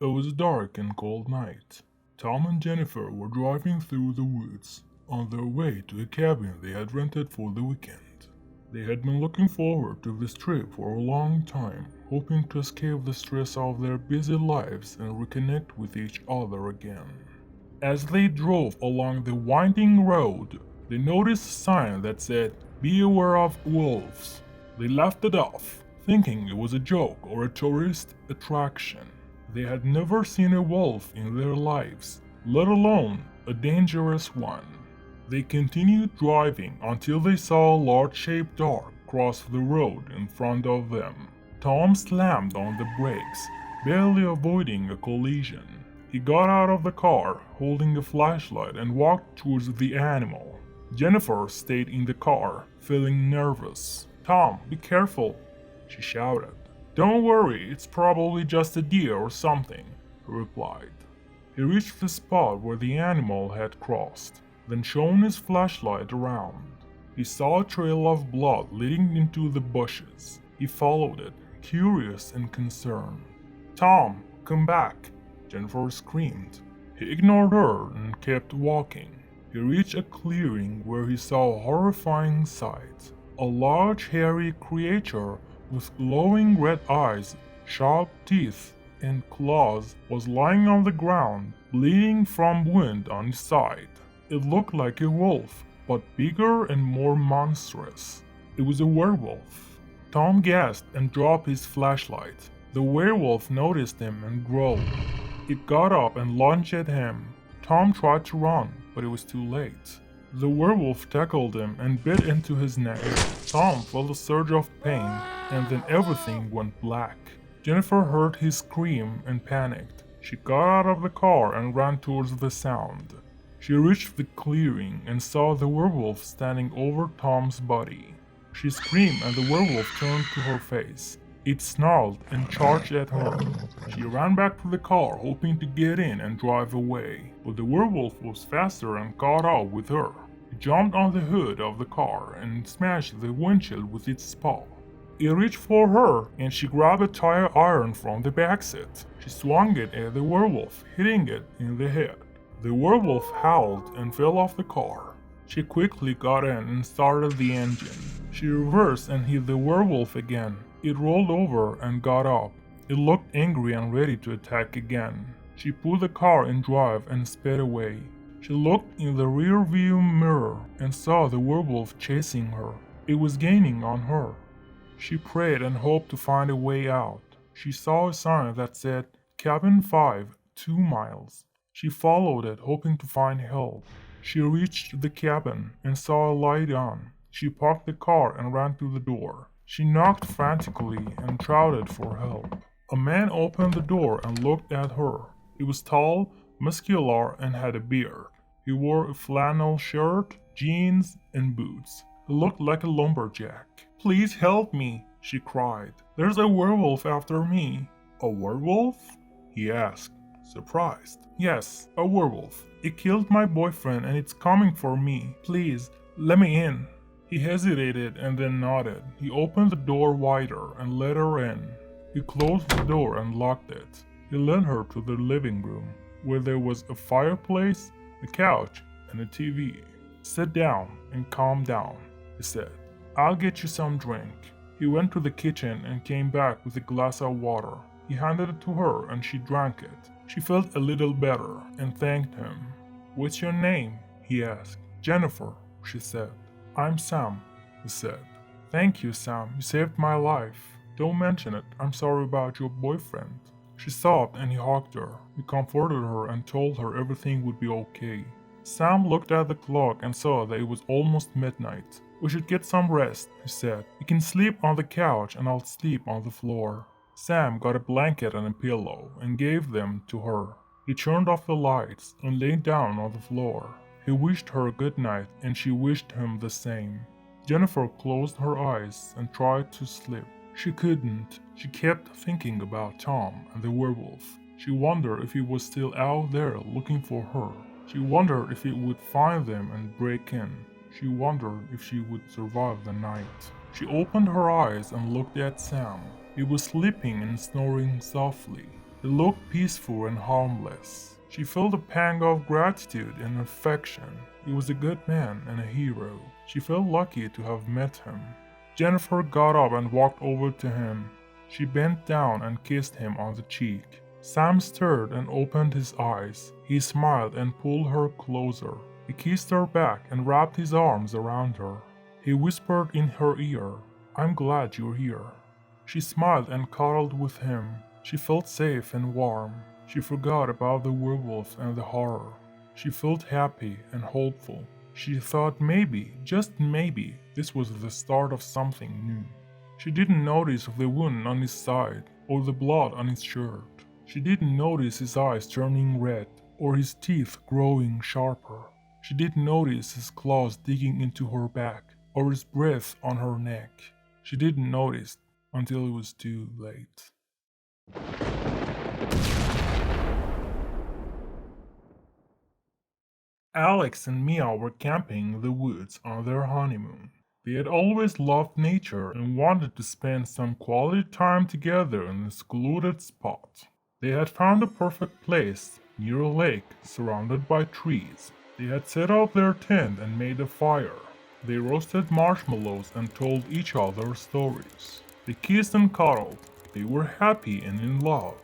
It was a dark and cold night. Tom and Jennifer were driving through the woods on their way to a cabin they had rented for the weekend. They had been looking forward to this trip for a long time, hoping to escape the stress of their busy lives and reconnect with each other again. As they drove along the winding road, they noticed a sign that said, "Be aware of wolves." They laughed it off, thinking it was a joke or a tourist attraction. They had never seen a wolf in their lives, let alone a dangerous one. They continued driving until they saw a large-shaped dog cross the road in front of them. Tom slammed on the brakes, barely avoiding a collision. He got out of the car, holding a flashlight, and walked towards the animal. Jennifer stayed in the car, feeling nervous. "Tom, be careful," she shouted. "Don't worry, it's probably just a deer or something," he replied. He reached the spot where the animal had crossed, then shone his flashlight around. He saw a trail of blood leading into the bushes. He followed it, curious and concerned. "Tom, come back," Jennifer screamed. He ignored her and kept walking. He reached a clearing where he saw a horrifying sight. A large hairy creature with glowing red eyes, sharp teeth, and claws was lying on the ground, bleeding from wound on his side. It looked like a wolf, but bigger and more monstrous. It was a werewolf. Tom gasped and dropped his flashlight. The werewolf noticed him and growled. It got up and lunged at him. Tom tried to run, but it was too late. The werewolf tackled him and bit into his neck. Tom felt a surge of pain, and then everything went black. Jennifer heard his scream and panicked. She got out of the car and ran towards the sound. She reached the clearing and saw the werewolf standing over Tom's body. She screamed and the werewolf turned to her face. It snarled and charged at her. She ran back to the car, hoping to get in and drive away, but the werewolf was faster and caught up with her. He jumped on the hood of the car and smashed the windshield with its paw. It reached for her, and she grabbed a tire iron from the backseat. She swung it at the werewolf, hitting it in the head. The werewolf howled and fell off the car. She quickly got in and started the engine. She reversed and hit the werewolf again. It rolled over and got up. It looked angry and ready to attack again. She put the car in drive and sped away. She looked in the rear-view mirror and saw the werewolf chasing her. It was gaining on her. She prayed and hoped to find a way out. She saw a sign that said, "Cabin 5, 2 miles." She followed it, hoping to find help. She reached the cabin and saw a light on. She parked the car and ran to the door. She knocked frantically and shouted for help. A man opened the door and looked at her. He was tall, muscular, and had a beard. He wore a flannel shirt, jeans, and boots. He looked like a lumberjack. "Please help me," she cried. "There's a werewolf after me." "A werewolf?" he asked, surprised. "Yes, a werewolf. It killed my boyfriend and it's coming for me. Please, let me in." He hesitated and then nodded. He opened the door wider and let her in. He closed the door and locked it. He led her to the living room, where there was a fireplace, a couch, and a TV. "Sit down and calm down," he said. "I'll get you some drink." He went to the kitchen and came back with a glass of water. He handed it to her and she drank it. She felt a little better and thanked him. "What's your name?" he asked. "Jennifer," she said. "I'm Sam," he said. "Thank you, Sam. You saved my life. Don't mention it. I'm sorry about your boyfriend." She sobbed and he hugged her. He comforted her and told her everything would be okay. Sam looked at the clock and saw that it was almost midnight. "We should get some rest," he said. "You can sleep on the couch and I'll sleep on the floor." Sam got a blanket and a pillow and gave them to her. He turned off the lights and lay down on the floor. He wished her good night and she wished him the same. Jennifer closed her eyes and tried to sleep. She couldn't. She kept thinking about Tom and the werewolf. She wondered if he was still out there looking for her. She wondered if he would find them and break in. She wondered if she would survive the night. She opened her eyes and looked at Sam. He was sleeping and snoring softly. He looked peaceful and harmless. She felt a pang of gratitude and affection. He was a good man and a hero. She felt lucky to have met him. Jennifer got up and walked over to him. She bent down and kissed him on the cheek. Sam stirred and opened his eyes. He smiled and pulled her closer. He kissed her back and wrapped his arms around her. He whispered in her ear, "I'm glad you're here." She smiled and cuddled with him. She felt safe and warm. She forgot about the werewolf and the horror. She felt happy and hopeful. She thought maybe, just maybe, this was the start of something new. She didn't notice the wound on his side or the blood on his shirt. She didn't notice his eyes turning red or his teeth growing sharper. She didn't notice his claws digging into her back or his breath on her neck. She didn't notice until it was too late. Alex and Mia were camping in the woods on their honeymoon. They had always loved nature and wanted to spend some quality time together in a secluded spot. They had found a perfect place near a lake surrounded by trees. They had set up their tent and made a fire. They roasted marshmallows and told each other stories. They kissed and cuddled. They were happy and in love.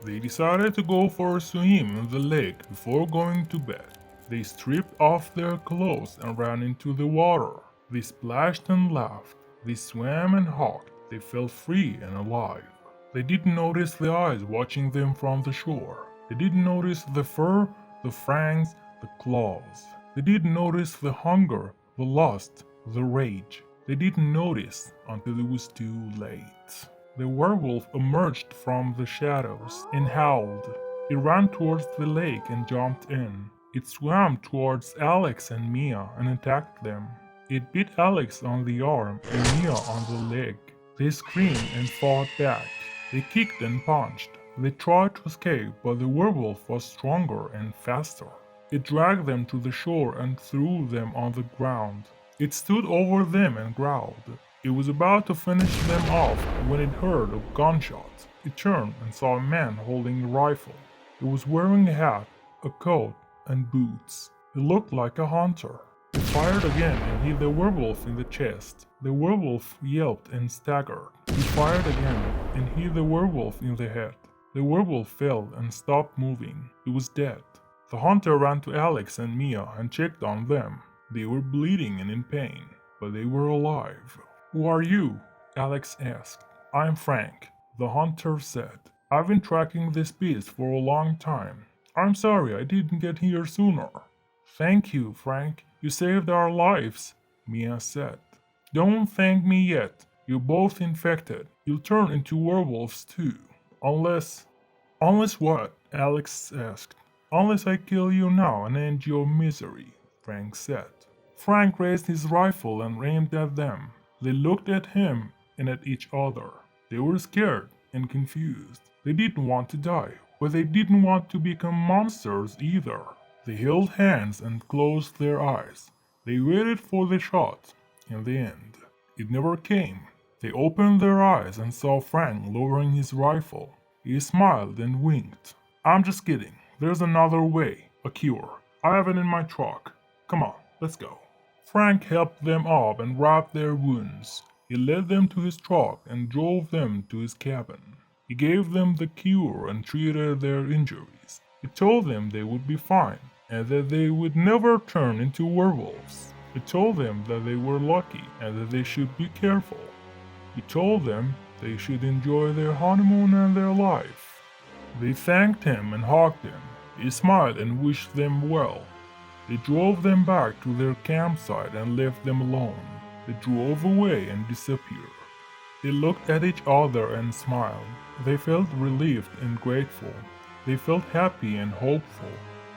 They decided to go for a swim in the lake before going to bed. They stripped off their clothes and ran into the water. They splashed and laughed. They swam and hugged. They felt free and alive. They didn't notice the eyes watching them from the shore. They didn't notice the fur, the fangs, the claws. They didn't notice the hunger, the lust, the rage. They didn't notice until it was too late. The werewolf emerged from the shadows and howled. It ran towards the lake and jumped in. It swam towards Alex and Mia and attacked them. It bit Alex on the arm and Mia on the leg. They screamed and fought back. They kicked and punched. They tried to escape, but the werewolf was stronger and faster. It dragged them to the shore and threw them on the ground. It stood over them and growled. It was about to finish them off when it heard a gunshot. It turned and saw a man holding a rifle. He was wearing a hat, a coat, and boots. He looked like a hunter. He fired again and hit the werewolf in the chest. The werewolf yelped and staggered. He fired again and hit the werewolf in the head. The werewolf fell and stopped moving. He was dead. The hunter ran to Alex and Mia and checked on them. They were bleeding and in pain, but they were alive. "Who are you?" Alex asked. "I'm Frank," the hunter said. "I've been tracking this beast for a long time. I'm sorry I didn't get here sooner." "Thank you, Frank. You saved our lives," Mia said. "Don't thank me yet. You're both infected. You'll turn into werewolves too. Unless..." "Unless what?" Alex asked. "Unless I kill you now and end your misery," Frank said. Frank raised his rifle and aimed at them. They looked at him and at each other. They were scared and confused. They didn't want to die, but they didn't want to become monsters either. They held hands and closed their eyes. They waited for the shot. In the end, it never came. They opened their eyes and saw Frank lowering his rifle. He smiled and winked. "I'm just kidding. There's another way. A cure. I have it in my truck. Come on, let's go." Frank helped them up and wrapped their wounds. He led them to his truck and drove them to his cabin. He gave them the cure and treated their injuries. He told them they would be fine and that they would never turn into werewolves. He told them that they were lucky and that they should be careful. He told them they should enjoy their honeymoon and their life. They thanked him and hugged him. He smiled and wished them well. They drove them back to their campsite and left them alone. They drove away and disappeared. They looked at each other and smiled. They felt relieved and grateful. They felt happy and hopeful.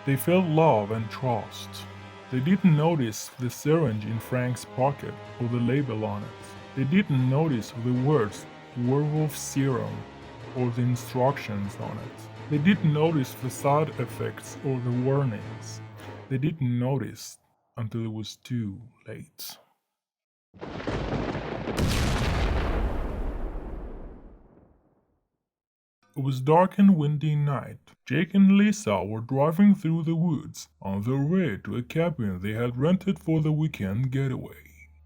They felt love and trust. They didn't notice the syringe in Frank's pocket or the label on it. They didn't notice the words Werewolf Serum or the instructions on it. They didn't notice the side effects or the warnings. They didn't notice until it was too late. It was dark and windy night. Jake and Lisa were driving through the woods on their way to a cabin they had rented for the weekend getaway.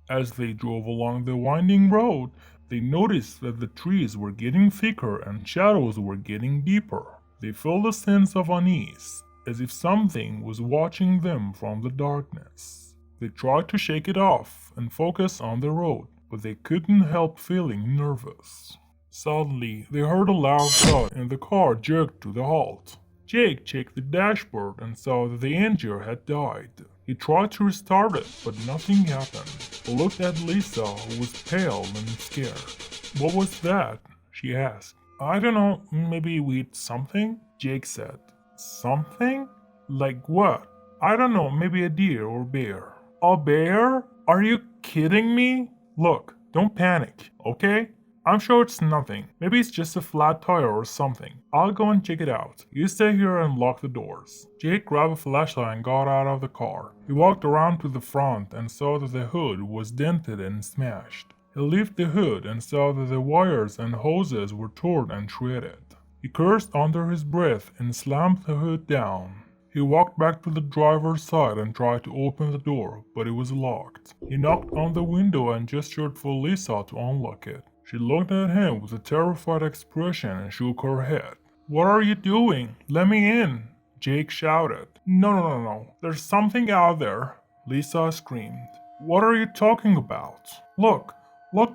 As they drove along the winding road, they noticed that the trees were getting thicker and shadows were getting deeper. They felt a sense of unease, as if something was watching them from the darkness. They tried to shake it off and focus on the road, but they couldn't help feeling nervous. Suddenly, they heard a loud thud and the car jerked to the halt. Jake checked the dashboard and saw that the engine had died. He tried to restart it, but nothing happened. He looked at Lisa, who was pale and scared. "What was that?" she asked. "I don't know, maybe we ate something?" Jake said. "Something? Like what?" "I don't know, maybe a deer or bear." "A bear? Are you kidding me?" "Look, don't panic, okay? I'm sure it's nothing. Maybe it's just a flat tire or something. I'll go and check it out. You stay here and lock the doors." Jake grabbed a flashlight and got out of the car. He walked around to the front and saw that the hood was dented and smashed. He lifted the hood and saw that the wires and hoses were torn and shredded. He cursed under his breath and slammed the hood down. He walked back to the driver's side and tried to open the door, but it was locked. He knocked on the window and gestured for Lisa to unlock it. She looked at him with a terrified expression and shook her head. "What are you doing? Let me in!" Jake shouted. No. There's something out there," Lisa screamed. "What are you talking about? Look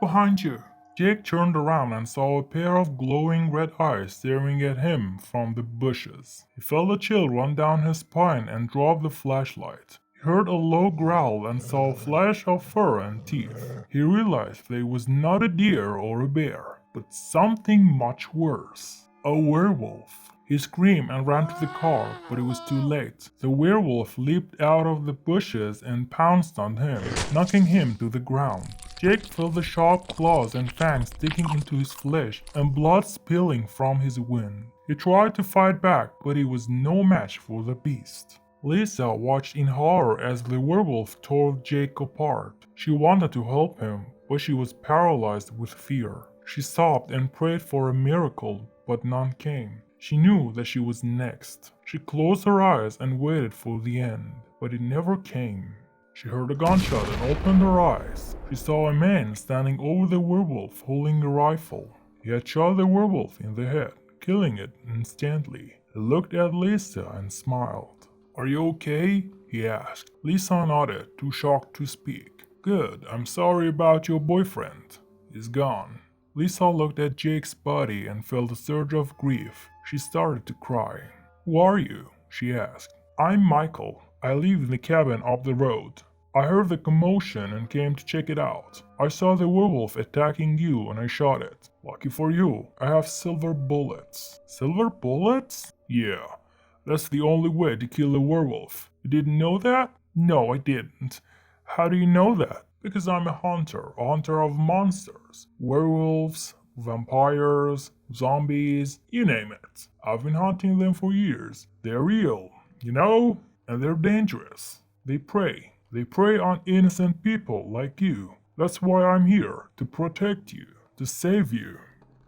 behind you." Jake turned around and saw a pair of glowing red eyes staring at him from the bushes. He felt a chill run down his spine and dropped the flashlight. He heard a low growl and saw a flash of fur and teeth. He realized that it was not a deer or a bear, but something much worse. A werewolf. He screamed and ran to the car, but it was too late. The werewolf leaped out of the bushes and pounced on him, knocking him to the ground. Jake felt the sharp claws and fangs sticking into his flesh and blood spilling from his wound. He tried to fight back, but he was no match for the beast. Lisa watched in horror as the werewolf tore Jake apart. She wanted to help him, but she was paralyzed with fear. She sobbed and prayed for a miracle, but none came. She knew that she was next. She closed her eyes and waited for the end, but it never came. She heard a gunshot and opened her eyes. She saw a man standing over the werewolf holding a rifle. He had shot the werewolf in the head, killing it instantly. He looked at Lisa and smiled. "Are you okay?" he asked. Lisa nodded, too shocked to speak. "Good, I'm sorry about your boyfriend. He's gone." Lisa looked at Jake's body and felt a surge of grief. She started to cry. "Who are you?" she asked. "I'm Michael. I live in the cabin up the road. I heard the commotion and came to check it out. I saw the werewolf attacking you and I shot it. Lucky for you, I have silver bullets." "Silver bullets?" "Yeah, that's the only way to kill a werewolf. You didn't know that?" "No, I didn't." "How do you know that?" "Because I'm a hunter of monsters. Werewolves, vampires, zombies, you name it. I've been hunting them for years. They're real, you know? And they're dangerous. They prey. They prey on innocent people like you. That's why I'm here, to protect you, to save you."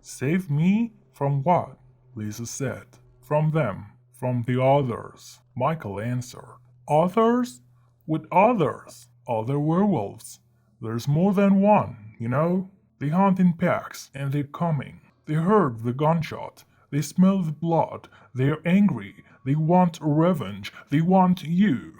"Save me? From what?" Lisa said. "From them. From the others," Michael answered. "Others? What others?" "Other werewolves. There's more than one, you know? They hunt in packs, and they're coming. They heard the gunshot. They smell the blood. They're angry. They want revenge. They want you."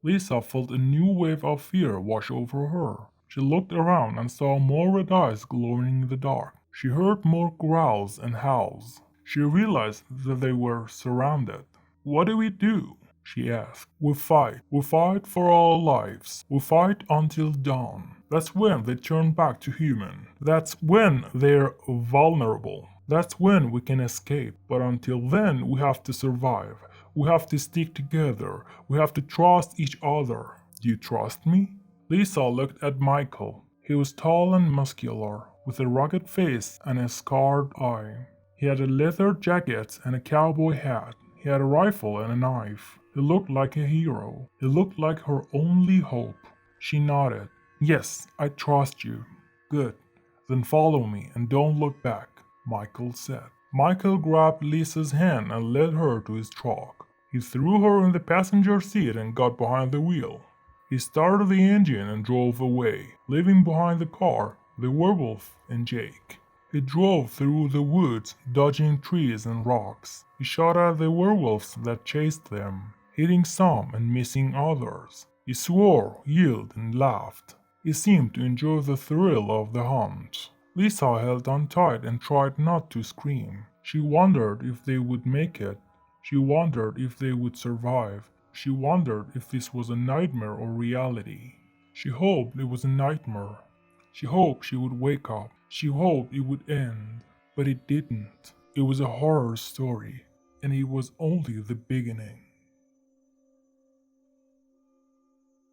Lisa felt a new wave of fear wash over her. She looked around and saw more red eyes glowing in the dark. She heard more growls and howls. She realized that they were surrounded. "What do we do?" she asked. "We fight. We fight for our lives. We fight until dawn. That's when they turn back to human. That's when they're vulnerable. That's when we can escape. But until then, we have to survive. We have to stick together. We have to trust each other. Do you trust me?" Lisa looked at Michael. He was tall and muscular, with a rugged face and a scarred eye. He had a leather jacket and a cowboy hat. He had a rifle and a knife. He looked like a hero. He looked like her only hope. She nodded. "Yes, I trust you." "Good. Then follow me and don't look back," Michael said. Michael grabbed Lisa's hand and led her to his truck. He threw her in the passenger seat and got behind the wheel. He started the engine and drove away, leaving behind the car the werewolf and Jake. He drove through the woods, dodging trees and rocks. He shot at the werewolves that chased them, hitting some and missing others. He swore, yelled, and laughed. He seemed to enjoy the thrill of the hunt. Lisa held on tight and tried not to scream. She wondered if they would make it. She wondered if they would survive. She wondered if this was a nightmare or reality. She hoped it was a nightmare. She hoped she would wake up. She hoped it would end. But it didn't. It was a horror story, and it was only the beginning.